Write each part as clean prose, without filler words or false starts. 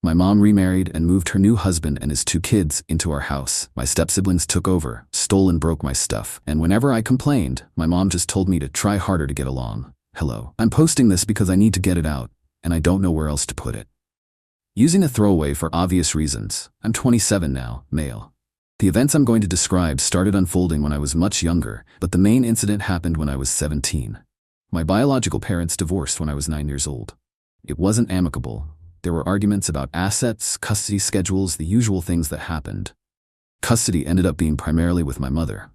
My mom remarried and moved her new husband and his 2 kids into our house. My step-siblings took over, stole and broke my stuff, and whenever I complained, my mom just told me to try harder to get along. Hello. I'm posting this because I need to get it out, and I don't know where else to put it. Using a throwaway for obvious reasons. I'm 27 now, male. The events I'm going to describe started unfolding when I was much younger, but the main incident happened when I was 17. My biological parents divorced when I was 9 years old. It wasn't amicable. There were arguments about assets, custody schedules, the usual things that happened. Custody ended up being primarily with my mother.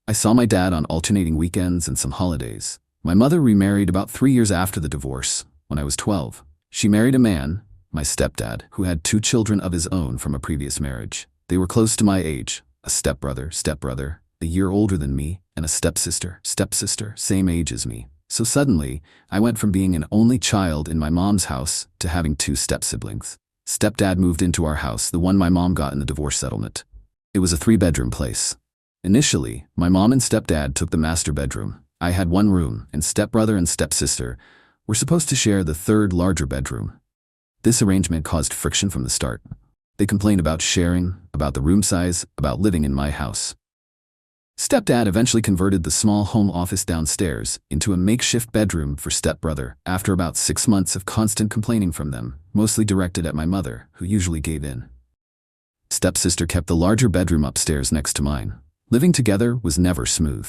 I saw my dad on alternating weekends and some holidays. My mother remarried about 3 years after the divorce, when I was 12. She married a man, my stepdad, who had 2 children of his own from a previous marriage. They were close to my age, a stepbrother, a year older than me, and a stepsister, same age as me. So suddenly, I went from being an only child in my mom's house to having 2 step-siblings. Stepdad moved into our house, the one my mom got in the divorce settlement. It was a 3-bedroom place. Initially, my mom and stepdad took the master bedroom. I had 1 room, and stepbrother and stepsister were supposed to share the 3rd larger bedroom. This arrangement caused friction from the start. They complained about sharing, about the room size, about living in my house. Stepdad eventually converted the small home office downstairs into a makeshift bedroom for stepbrother after about 6 months of constant complaining from them, mostly directed at my mother, who usually gave in. Stepsister kept the larger bedroom upstairs next to mine. Living together was never smooth.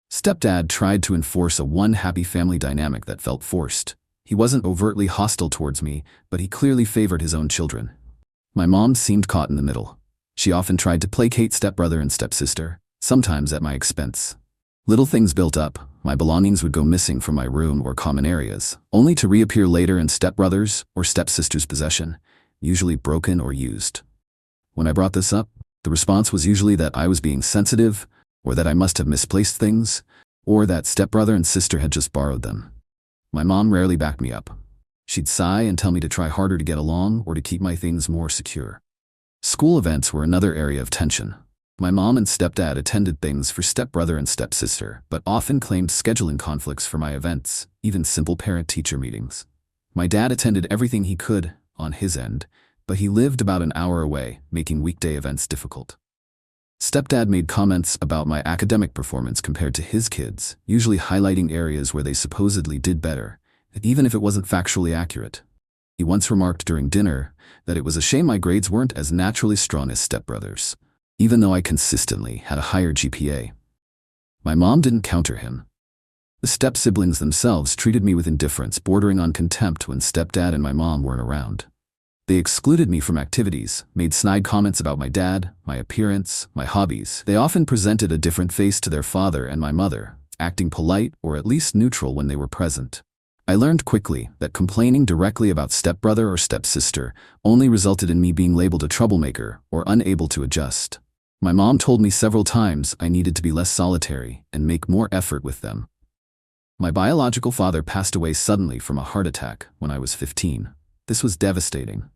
Stepdad tried to enforce a one happy family dynamic that felt forced. He wasn't overtly hostile towards me, but he clearly favored his own children. My mom seemed caught in the middle. She often tried to placate stepbrother and stepsister, sometimes at my expense. Little things built up. My belongings would go missing from my room or common areas, only to reappear later in stepbrother's or stepsister's possession, usually broken or used. When I brought this up, the response was usually that I was being sensitive, or that I must have misplaced things, or that stepbrother and sister had just borrowed them. My mom rarely backed me up. She'd sigh and tell me to try harder to get along or to keep my things more secure. School events were another area of tension. My mom and stepdad attended things for stepbrother and stepsister, but often claimed scheduling conflicts for my events, even simple parent-teacher meetings. My dad attended everything he could, on his end, but he lived about an hour away, making weekday events difficult. Stepdad made comments about my academic performance compared to his kids, usually highlighting areas where they supposedly did better, even if it wasn't factually accurate. He once remarked during dinner that it was a shame my grades weren't as naturally strong as stepbrothers, even though I consistently had a higher GPA. My mom didn't counter him. The step-siblings themselves treated me with indifference bordering on contempt when stepdad and my mom weren't around. They excluded me from activities, made snide comments about my dad, my appearance, my hobbies. They often presented a different face to their father and my mother, acting polite or at least neutral when they were present. I learned quickly that complaining directly about stepbrother or stepsister only resulted in me being labeled a troublemaker or unable to adjust. My mom told me several times I needed to be less solitary and make more effort with them. My biological father passed away suddenly from a heart attack when I was 15. This was devastating.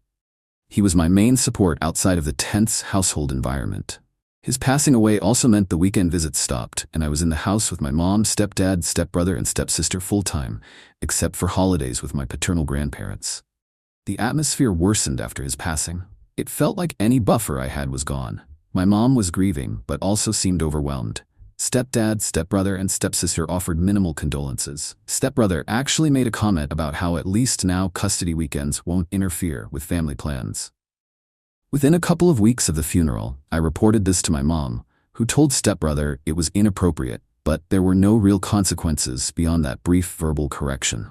He was my main support outside of the tense household environment. His passing away also meant the weekend visits stopped, and I was in the house with my mom, stepdad, stepbrother, and stepsister full-time, except for holidays with my paternal grandparents. The atmosphere worsened after his passing. It felt like any buffer I had was gone. My mom was grieving, but also seemed overwhelmed. Stepdad, stepbrother, and stepsister offered minimal condolences. Stepbrother actually made a comment about how at least now custody weekends won't interfere with family plans. Within a couple of weeks of the funeral, I reported this to my mom, who told stepbrother it was inappropriate, but there were no real consequences beyond that brief verbal correction.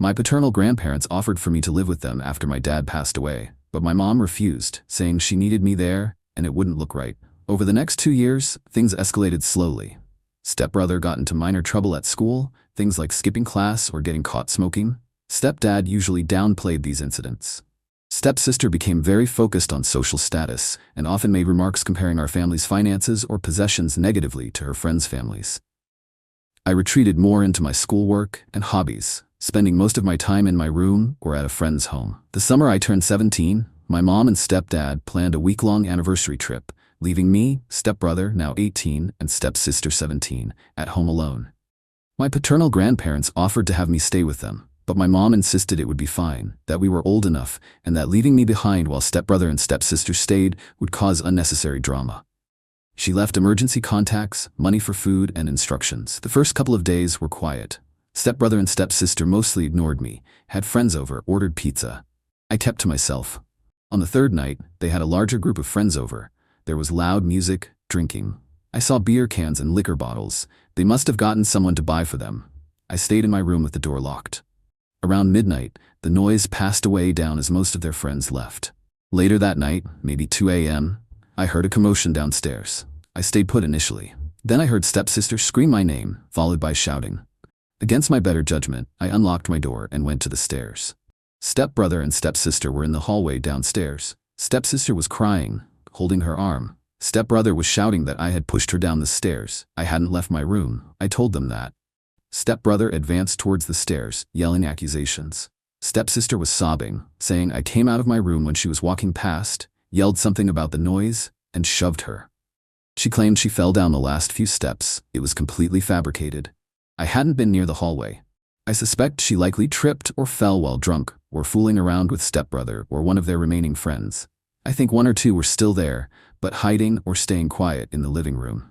My paternal grandparents offered for me to live with them after my dad passed away, but my mom refused, saying she needed me there and it wouldn't look right. Over the next 2 years, things escalated slowly. Stepbrother got into minor trouble at school, things like skipping class or getting caught smoking. Stepdad usually downplayed these incidents. Stepsister became very focused on social status and often made remarks comparing our family's finances or possessions negatively to her friends' families. I retreated more into my schoolwork and hobbies, spending most of my time in my room or at a friend's home. The summer I turned 17, my mom and stepdad planned a week-long anniversary trip, leaving me, stepbrother, now 18, and stepsister, 17, at home alone. My paternal grandparents offered to have me stay with them, But my mom insisted it would be fine, that we were old enough, and that leaving me behind while stepbrother and stepsister stayed would cause unnecessary drama. She left emergency contacts, money for food, and instructions. The first couple of days were quiet. Stepbrother and stepsister mostly ignored me, had friends over, ordered pizza. I kept to myself. On the third night, they had a larger group of friends over. There was loud music, drinking. I saw beer cans and liquor bottles. They must have gotten someone to buy for them. I stayed in my room with the door locked. Around midnight, the noise passed away down as most of their friends left. Later that night, maybe 2 a.m., I heard a commotion downstairs. I stayed put initially. Then I heard stepsister scream my name, followed by shouting. Against my better judgment, I unlocked my door and went to the stairs. Stepbrother and stepsister were in the hallway downstairs. Stepsister was crying, holding her arm. Stepbrother was shouting that I had pushed her down the stairs. I hadn't left my room. I told them that. Stepbrother advanced towards the stairs, yelling accusations. Stepsister was sobbing, saying I came out of my room when she was walking past, yelled something about the noise, and shoved her. She claimed she fell down the last few steps. It was completely fabricated. I hadn't been near the hallway. I suspect she likely tripped or fell while drunk, or fooling around with stepbrother or one of their remaining friends. I think one or two were still there, but hiding or staying quiet in the living room.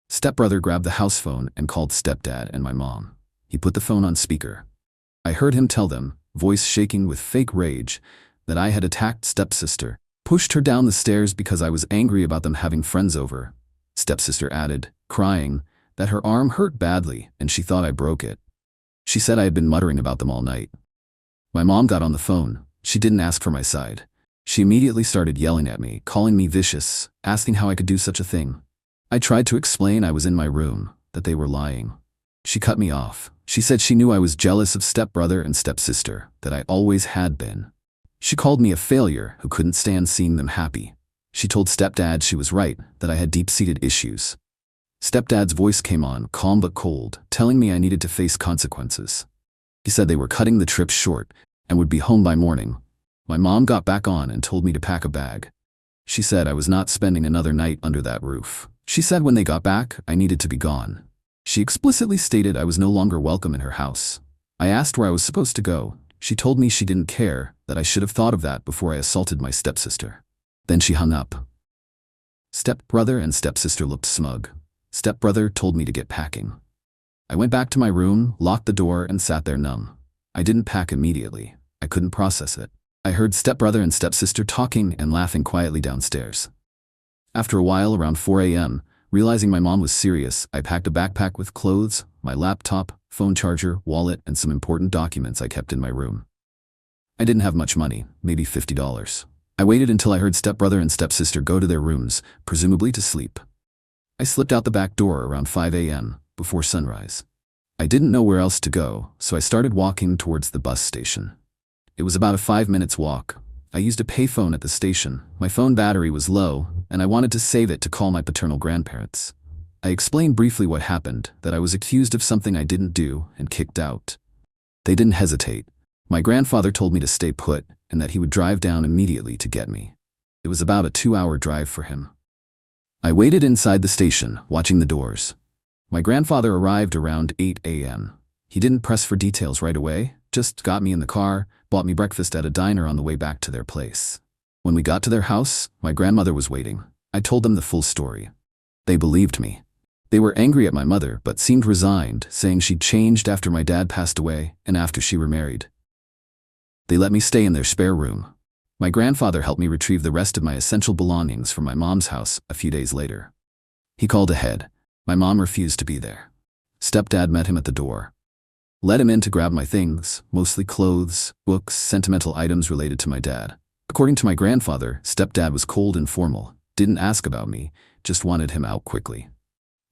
Stepbrother grabbed the house phone and called stepdad and my mom. He put the phone on speaker. I heard him tell them, voice shaking with fake rage, that I had attacked stepsister, pushed her down the stairs because I was angry about them having friends over. Stepsister added, crying, that her arm hurt badly and she thought I broke it. She said I had been muttering about them all night. My mom got on the phone. She didn't ask for my side. She immediately started yelling at me, calling me vicious, asking how I could do such a thing. I tried to explain I was in my room, that they were lying. She cut me off. She said she knew I was jealous of stepbrother and stepsister, that I always had been. She called me a failure who couldn't stand seeing them happy. She told stepdad she was right, that I had deep-seated issues. Stepdad's voice came on, calm but cold, telling me I needed to face consequences. He said they were cutting the trip short and would be home by morning. My mom got back on and told me to pack a bag. She said I was not spending another night under that roof. She said when they got back, I needed to be gone. She explicitly stated I was no longer welcome in her house. I asked where I was supposed to go. She told me she didn't care, that I should have thought of that before I assaulted my stepsister. Then she hung up. Stepbrother and stepsister looked smug. Stepbrother told me to get packing. I went back to my room, locked the door, and sat there numb. I didn't pack immediately. I couldn't process it. I heard stepbrother and stepsister talking and laughing quietly downstairs. After a while, around 4 a.m., realizing my mom was serious, I packed a backpack with clothes, my laptop, phone charger, wallet, and some important documents I kept in my room. I didn't have much money, maybe $50. I waited until I heard stepbrother and stepsister go to their rooms, presumably to sleep. I slipped out the back door around 5 a.m., before sunrise. I didn't know where else to go, so I started walking towards the bus station. It was about a 5 minutes walk. I used a payphone at the station. My phone battery was low, and I wanted to save it to call my paternal grandparents. I explained briefly what happened, that I was accused of something I didn't do and kicked out. They didn't hesitate. My grandfather told me to stay put and that he would drive down immediately to get me. It was about a 2-hour drive for him. I waited inside the station, watching the doors. My grandfather arrived around 8 a.m. He didn't press for details right away, just got me in the car, bought me breakfast at a diner on the way back to their place. When we got to their house, my grandmother was waiting. I told them the full story. They believed me. They were angry at my mother, but seemed resigned, saying she'd changed after my dad passed away and after she remarried. They let me stay in their spare room. My grandfather helped me retrieve the rest of my essential belongings from my mom's house a few days later. He called ahead. My mom refused to be there. Stepdad met him at the door. Let him in to grab my things, mostly clothes, books, sentimental items related to my dad. According to my grandfather, stepdad was cold and formal, didn't ask about me, just wanted him out quickly.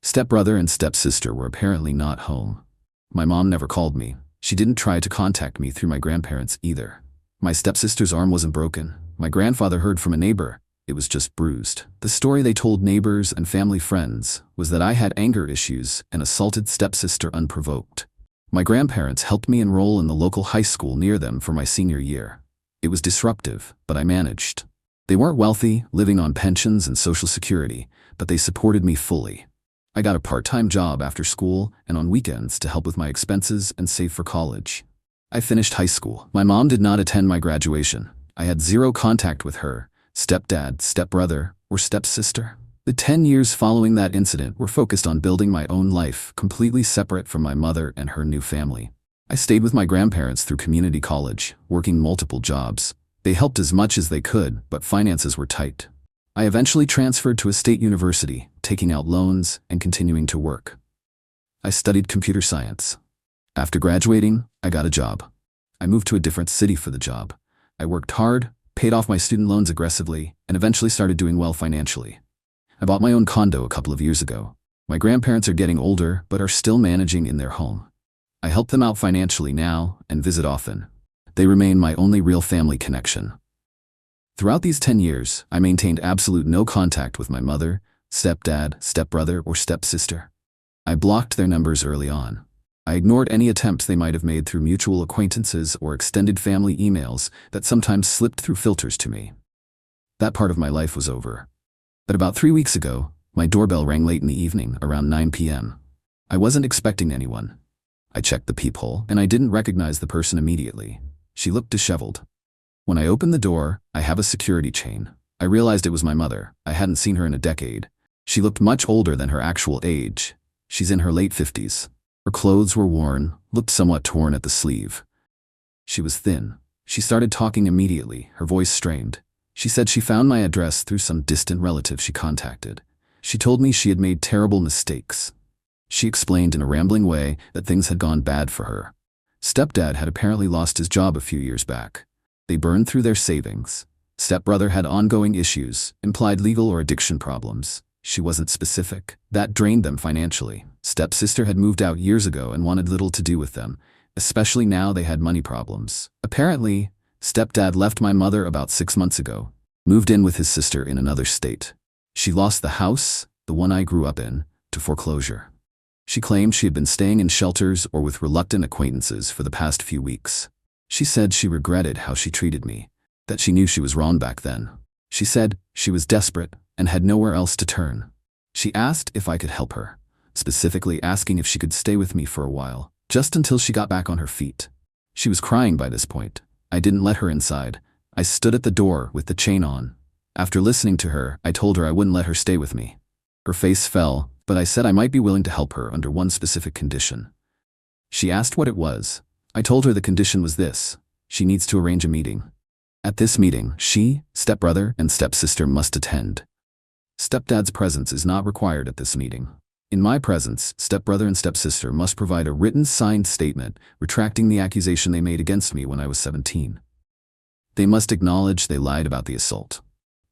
Stepbrother and stepsister were apparently not home. My mom never called me. She didn't try to contact me through my grandparents either. My stepsister's arm wasn't broken. My grandfather heard from a neighbor. It was just bruised. The story they told neighbors and family friends was that I had anger issues and assaulted stepsister unprovoked. My grandparents helped me enroll in the local high school near them for my senior year. It was disruptive, but I managed. They weren't wealthy, living on pensions and Social Security, but they supported me fully. I got a part-time job after school and on weekends to help with my expenses and save for college. I finished high school. My mom did not attend my graduation. I had zero contact with her, stepdad, stepbrother, or stepsister. The 10 years following that incident were focused on building my own life, completely separate from my mother and her new family. I stayed with my grandparents through community college, working multiple jobs. They helped as much as they could, but finances were tight. I eventually transferred to a state university, taking out loans and continuing to work. I studied computer science. After graduating, I got a job. I moved to a different city for the job. I worked hard, paid off my student loans aggressively, and eventually started doing well financially. I bought my own condo a couple of years ago. My grandparents are getting older, but are still managing in their home. I help them out financially now and visit often. They remain my only real family connection. Throughout these 10 years, I maintained absolute no contact with my mother, stepdad, stepbrother, or stepsister. I blocked their numbers early on. I ignored any attempts they might have made through mutual acquaintances or extended family emails that sometimes slipped through filters to me. That part of my life was over. But about 3 weeks ago, my doorbell rang late in the evening, around 9 p.m. I wasn't expecting anyone. I checked the peephole, and I didn't recognize the person immediately. She looked disheveled. When I opened the door, I have a security chain. I realized it was my mother. I hadn't seen her in a decade. She looked much older than her actual age. She's in her late 50s. Her clothes were worn, looked somewhat torn at the sleeve. She was thin. She started talking immediately, her voice strained. She said she found my address through some distant relative she contacted. She told me she had made terrible mistakes. She explained in a rambling way that things had gone bad for her. Stepdad had apparently lost his job a few years back. They burned through their savings. Stepbrother had ongoing issues, implied legal or addiction problems. She wasn't specific. That drained them financially. Stepsister had moved out years ago and wanted little to do with them, especially now they had money problems. Apparently, stepdad left my mother about 6 months ago, moved in with his sister in another state. She lost the house, the one I grew up in, to foreclosure. She claimed she had been staying in shelters or with reluctant acquaintances for the past few weeks. She said she regretted how she treated me, that she knew she was wrong back then. She said she was desperate and had nowhere else to turn. She asked if I could help her, specifically asking if she could stay with me for a while, just until she got back on her feet. She was crying by this point. I didn't let her inside. I stood at the door with the chain on. After listening to her, I told her I wouldn't let her stay with me. Her face fell, but I said I might be willing to help her under one specific condition. She asked what it was. I told her the condition was this: she needs to arrange a meeting. At this meeting, she, stepbrother, and stepsister must attend. Stepdad's presence is not required at this meeting. In my presence, stepbrother and stepsister must provide a written signed statement retracting the accusation they made against me when I was 17. They must acknowledge they lied about the assault.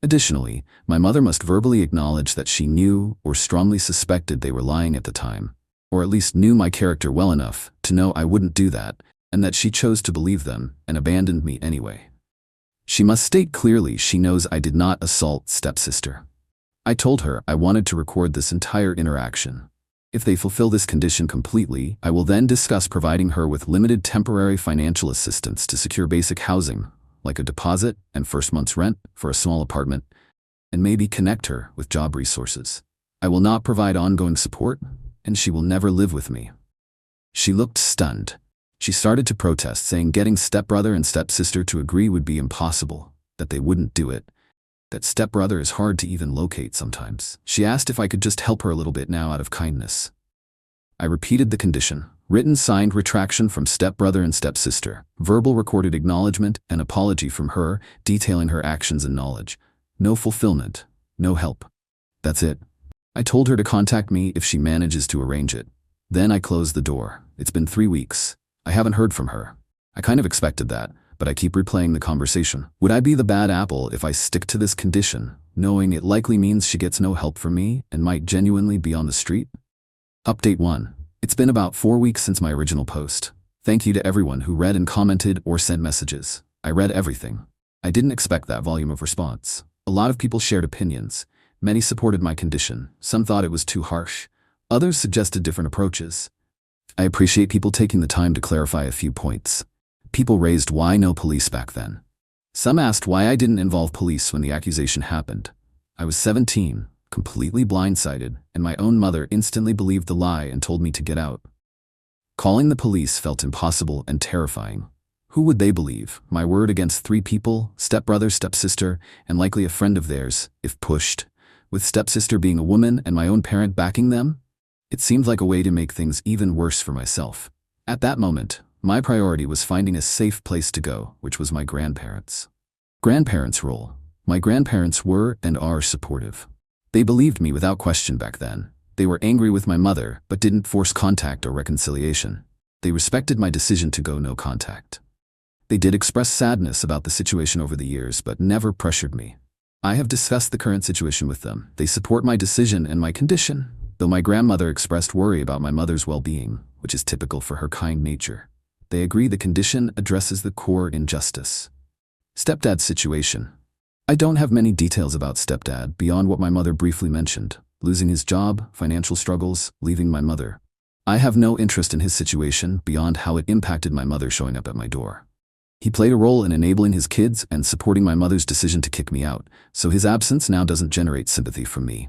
Additionally, my mother must verbally acknowledge that she knew or strongly suspected they were lying at the time, or at least knew my character well enough to know I wouldn't do that, and that she chose to believe them and abandoned me anyway. She must state clearly she knows I did not assault stepsister. I told her I wanted to record this entire interaction. If they fulfill this condition completely, I will then discuss providing her with limited temporary financial assistance to secure basic housing, like a deposit and first month's rent for a small apartment, and maybe connect her with job resources. I will not provide ongoing support, and she will never live with me. She looked stunned. She started to protest, saying getting stepbrother and stepsister to agree would be impossible, that they wouldn't do it, that stepbrother is hard to even locate sometimes. She asked if I could just help her a little bit now out of kindness. I repeated the condition: written signed retraction from stepbrother and stepsister, verbal recorded acknowledgement and apology from her detailing her actions and knowledge. No fulfillment, no help. That's it. I told her to contact me if she manages to arrange it. Then I closed the door. It's been 3 weeks. I haven't heard from her. I kind of expected that, but I keep replaying the conversation. Would I be the bad apple if I stick to this condition, knowing it likely means she gets no help from me and might genuinely be on the street? Update 1. It's been about 4 weeks since my original post. Thank you to everyone who read and commented or sent messages. I read everything. I didn't expect that volume of response. A lot of people shared opinions. Many supported my condition. Some thought it was too harsh. Others suggested different approaches. I appreciate people taking the time to clarify a few points. People raised why no police back then. Some asked why I didn't involve police when the accusation happened. I was 17, completely blindsided, and my own mother instantly believed the lie and told me to get out. Calling the police felt impossible and terrifying. Who would they believe? My word against 3 people, stepbrother, stepsister, and likely a friend of theirs, if pushed, with stepsister being a woman and my own parent backing them? It seemed like a way to make things even worse for myself. At that moment, my priority was finding a safe place to go, which was my grandparents. Grandparents' role. My grandparents were and are supportive. They believed me without question back then. They were angry with my mother, but didn't force contact or reconciliation. They respected my decision to go no contact. They did express sadness about the situation over the years, but never pressured me. I have discussed the current situation with them. They support my decision and my condition, though my grandmother expressed worry about my mother's well-being, which is typical for her kind nature. They agree the condition addresses the core injustice. Stepdad's situation. I don't have many details about stepdad beyond what my mother briefly mentioned: losing his job, financial struggles, leaving my mother. I have no interest in his situation beyond how it impacted my mother showing up at my door. He played a role in enabling his kids and supporting my mother's decision to kick me out, so his absence now doesn't generate sympathy from me.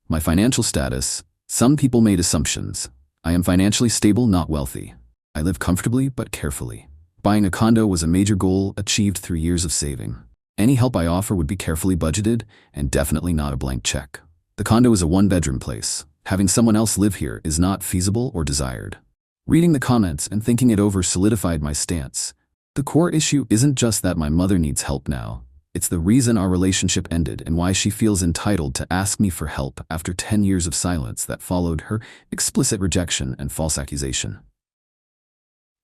My financial status. Some people made assumptions. I am financially stable, not wealthy. I live comfortably but carefully. Buying a condo was a major goal achieved through years of saving. Any help I offer would be carefully budgeted and definitely not a blank check. The condo is a 1-bedroom place. Having someone else live here is not feasible or desired. Reading the comments and thinking it over solidified my stance. The core issue isn't just that my mother needs help now. It's the reason our relationship ended and why she feels entitled to ask me for help after 10 years of silence that followed her explicit rejection and false accusation.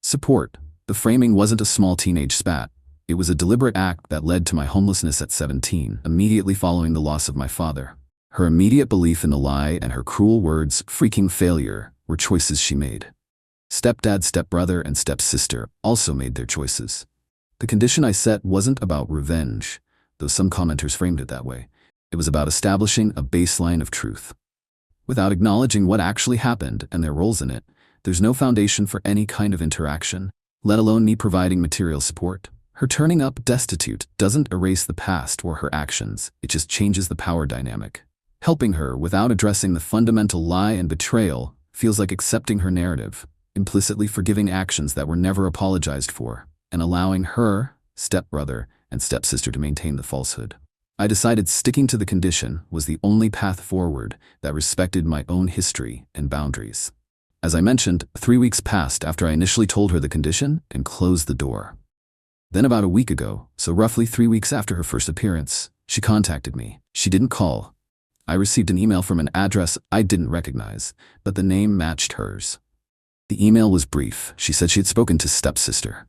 Support. The framing wasn't a small teenage spat. It was a deliberate act that led to my homelessness at 17, immediately following the loss of my father. Her immediate belief in the lie and her cruel words, "freaking failure," were choices she made. Stepdad, stepbrother, and stepsister also made their choices. The condition I set wasn't about revenge, though some commenters framed it that way. It was about establishing a baseline of truth. Without acknowledging what actually happened and their roles in it, there's no foundation for any kind of interaction, let alone me providing material support. Her turning up destitute doesn't erase the past or her actions, it just changes the power dynamic. Helping her without addressing the fundamental lie and betrayal feels like accepting her narrative, implicitly forgiving actions that were never apologized for, and allowing her, stepbrother, and stepsister to maintain the falsehood. I decided sticking to the condition was the only path forward that respected my own history and boundaries. As I mentioned, 3 weeks passed after I initially told her the condition and closed the door. Then about a week ago, so roughly 3 weeks after her first appearance, she contacted me. She didn't call. I received an email from an address I didn't recognize, but the name matched hers. The email was brief. She said she had spoken to stepsister.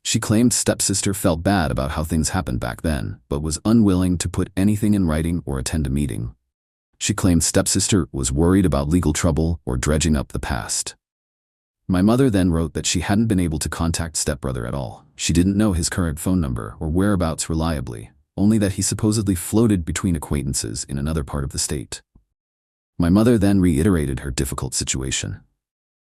She claimed stepsister felt bad about how things happened back then, but was unwilling to put anything in writing or attend a meeting. She claimed stepsister was worried about legal trouble or dredging up the past. My mother then wrote that she hadn't been able to contact stepbrother at all. She didn't know his current phone number or whereabouts reliably, only that he supposedly floated between acquaintances in another part of the state. My mother then reiterated her difficult situation.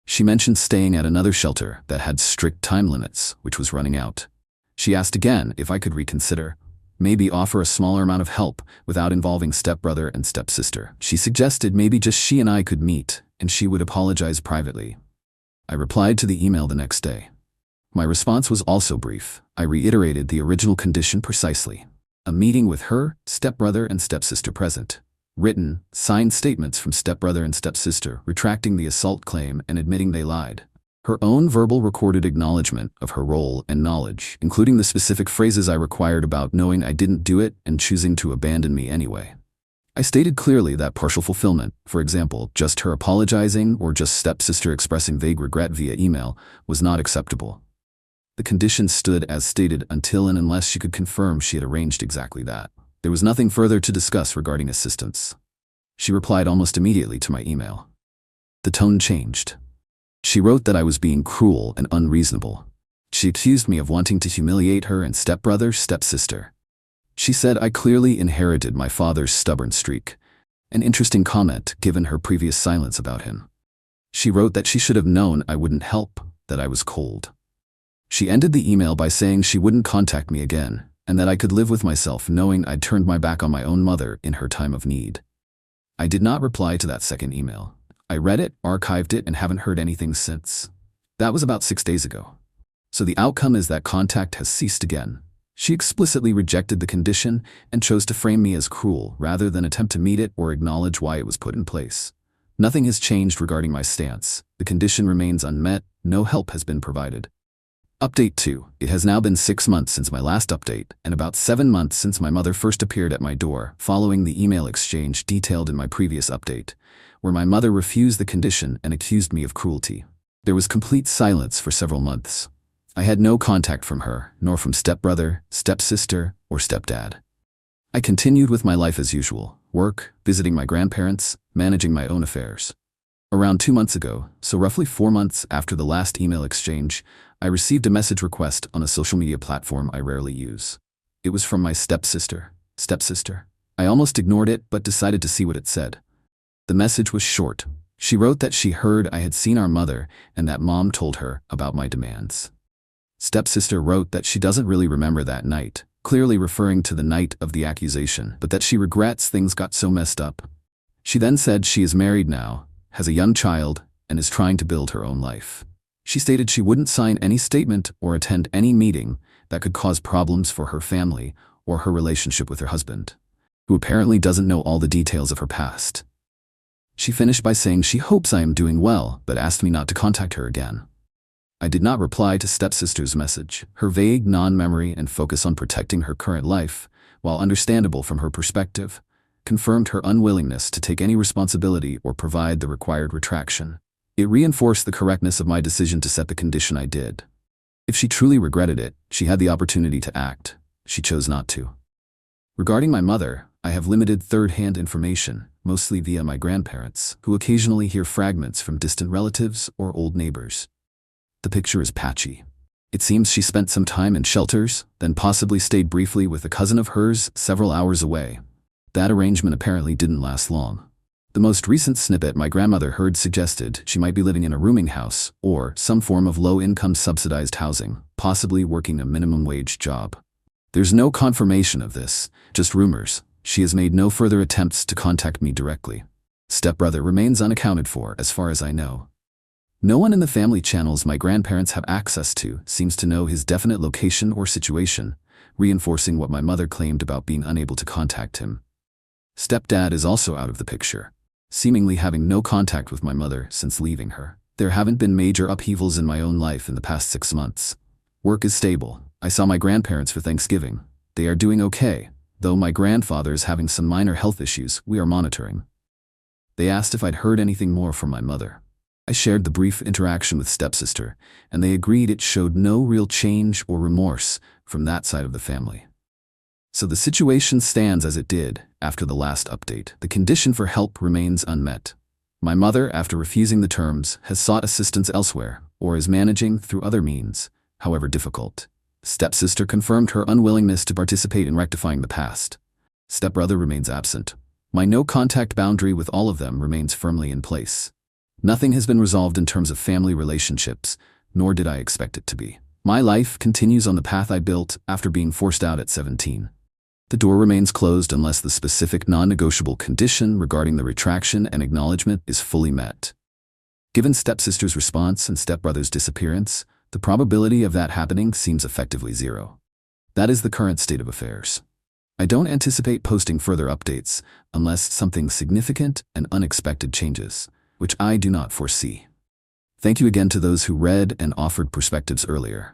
She mentioned staying at another shelter that had strict time limits, which was running out. She asked again if I could reconsider, maybe offer a smaller amount of help without involving stepbrother and stepsister. She suggested maybe just she and I could meet, and she would apologize privately. I replied to the email the next day. My response was also brief. I reiterated the original condition precisely. A meeting with her, stepbrother, and stepsister present. Written, signed statements from stepbrother and stepsister retracting the assault claim and admitting they lied. Her own verbal recorded acknowledgement of her role and knowledge, including the specific phrases I required about knowing I didn't do it and choosing to abandon me anyway. I stated clearly that partial fulfillment, for example, just her apologizing or just stepsister expressing vague regret via email, was not acceptable. The condition stood as stated until and unless she could confirm she had arranged exactly that. There was nothing further to discuss regarding assistance. She replied almost immediately to my email. The tone changed. She wrote that I was being cruel and unreasonable. She accused me of wanting to humiliate her and stepbrother, stepsister. She said I clearly inherited my father's stubborn streak, an interesting comment given her previous silence about him. She wrote that she should have known I wouldn't help, that I was cold. She ended the email by saying she wouldn't contact me again, and that I could live with myself knowing I'd turned my back on my own mother in her time of need. I did not reply to that second email. I read it, archived it, and haven't heard anything since. That was about 6 days ago. So the outcome is that contact has ceased again. She explicitly rejected the condition and chose to frame me as cruel rather than attempt to meet it or acknowledge why it was put in place. Nothing has changed regarding my stance. The condition remains unmet. No help has been provided. Update 2. It has now been 6 months since my last update, and about 7 months since my mother first appeared at my door, following the email exchange detailed in my previous update, where my mother refused the condition and accused me of cruelty. There was complete silence for several months. I had no contact from her, nor from stepbrother, stepsister, or stepdad. I continued with my life as usual: work, visiting my grandparents, managing my own affairs. Around 2 months ago, so roughly 4 months after the last email exchange, I received a message request on a social media platform I rarely use. It was from my stepsister. I almost ignored it, but decided to see what it said. The message was short. She wrote that she heard I had seen our mother and that Mom told her about my demands. Stepsister wrote that she doesn't really remember that night, clearly referring to the night of the accusation, but that she regrets things got so messed up. She then said she is married now, has a young child, and is trying to build her own life. She stated she wouldn't sign any statement or attend any meeting that could cause problems for her family or her relationship with her husband, who apparently doesn't know all the details of her past. She finished by saying she hopes I am doing well, but asked me not to contact her again. I did not reply to stepsister's message. Her vague non-memory and focus on protecting her current life, while understandable from her perspective, confirmed her unwillingness to take any responsibility or provide the required retraction. It reinforced the correctness of my decision to set the condition I did. If she truly regretted it, she had the opportunity to act. She chose not to. Regarding my mother, I have limited third-hand information, mostly via my grandparents, who occasionally hear fragments from distant relatives or old neighbors. The picture is patchy. It seems she spent some time in shelters, then possibly stayed briefly with a cousin of hers several hours away. That arrangement apparently didn't last long. The most recent snippet my grandmother heard suggested she might be living in a rooming house or some form of low-income subsidized housing, possibly working a minimum-wage job. There's no confirmation of this, just rumors. She has made no further attempts to contact me directly. Stepbrother remains unaccounted for, as far as I know. No one in the family channels my grandparents have access to seems to know his definite location or situation, reinforcing what my mother claimed about being unable to contact him. Stepdad is also out of the picture, seemingly having no contact with my mother since leaving her. There haven't been major upheavals in my own life in the past 6 months. Work is stable. I saw my grandparents for Thanksgiving. They are doing okay, though my grandfather is having some minor health issues we are monitoring. They asked if I'd heard anything more from my mother. I shared the brief interaction with stepsister, and they agreed it showed no real change or remorse from that side of the family. So the situation stands as it did after the last update. The condition for help remains unmet. My mother, after refusing the terms, has sought assistance elsewhere or is managing through other means, however difficult. Stepsister confirmed her unwillingness to participate in rectifying the past. Stepbrother remains absent. My no-contact boundary with all of them remains firmly in place. Nothing has been resolved in terms of family relationships, nor did I expect it to be. My life continues on the path I built after being forced out at 17. The door remains closed unless the specific non-negotiable condition regarding the retraction and acknowledgement is fully met. Given stepsister's response and stepbrother's disappearance, the probability of that happening seems effectively zero. That is the current state of affairs. I don't anticipate posting further updates unless something significant and unexpected changes, which I do not foresee. Thank you again to those who read and offered perspectives earlier.